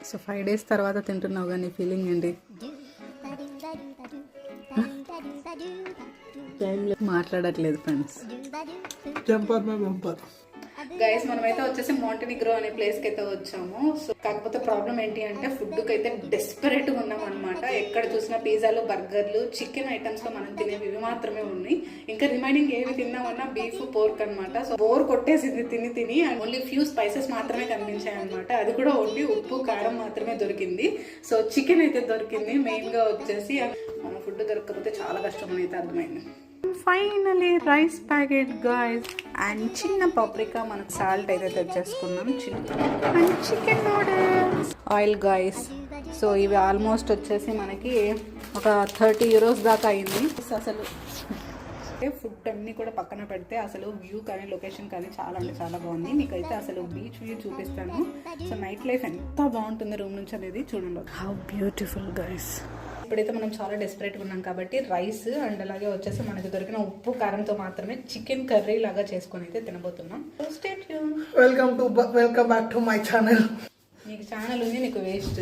So 5 days తర్వాత తింటున్నావు కానీ ఫీలింగ్ ఏంటి? మాట్లాడట్లేదు ఫ్రెండ్స్. గైస్ మనమైతే వచ్చేసి మాంటెనిగ్రో అనే ప్లేస్కి అయితే వచ్చాము. సో కాకపోతే ప్రాబ్లం ఏంటి అంటే ఫుడ్కి అయితే డెస్పరేట్గా ఉన్నాం అనమాట. ఎక్కడ చూసినా పిజ్జాలు, బర్గర్లు, చికెన్ ఐటమ్స్లో మనం తినేవి ఇవి మాత్రమే ఉన్నాయి. ఇంకా రిమైనింగ్ ఏవి తిన్నామన్నా బీఫ్, పోర్క్ అనమాట. సో బోర్ కొట్టేసింది తిని ఓన్లీ ఫ్యూ స్పైసెస్ మాత్రమే కనిపించాయి అనమాట. అది కూడా ఓన్లీ ఉప్పు, కారం మాత్రమే దొరికింది. సో చికెన్ అయితే దొరికింది. మెయిన్గా వచ్చేసి మన ఫుడ్ దొరకకపోతే చాలా కష్టం అని అయితే అర్థమైంది. Finally rice packet guys and చిన్న పప్రికా, మనకు సాల్ట్ అయితే తెచ్చేసుకున్నాం, and chicken noodles, oil guys. So ఇవి ఆల్మోస్ట్ వచ్చేసి మనకి ఒక 30 euros దాకా అయింది. అసలు ఫుడ్ అన్నీ కూడా పక్కన పెడితే అసలు వ్యూ కానీ లొకేషన్ కానీ చాలా అంటే చాలా బాగుంది. మీకైతే అసలు బీచ్ వ్యూ చూపిస్తాను. సో నైట్ లైఫ్ ఎంత బాగుంటుంది రూమ్ నుంచి అనేది చూడండి. How beautiful guys. ఇప్పుడైతే మనం చాలా డెస్పరేట్గా ఉన్నాం కాబట్టి రైస్ అండ్ అలాగే వచ్చేసి మనకి దొరికిన ఉప్పు కారంతో మాత్రమే చికెన్ కర్రీ లాగా చేసుకొని అయితే తినబోతున్నాం. Stay tune. Welcome back to my channel. నీకు ఛానల్ ఉంది, నీకు waste.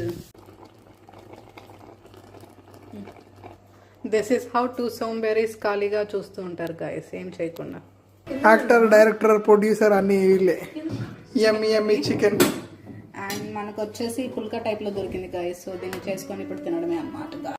This is how to సోంబెరీస్ ఖాళీగా చూస్తూ ఉంటారు గైస్, ఏం చేయకుండా. యాక్టర్, డైరెక్టర్, ప్రొడ్యూసర్ అన్ని వీళ్ళే. యమ్మీ చికెన్. అండ్ మనకు వచ్చేసి పుల్కా టైప్లో దొరికింది గైస్. సో దీన్ని చేసుకొని ఇప్పుడు తినడమే అన్నమాట.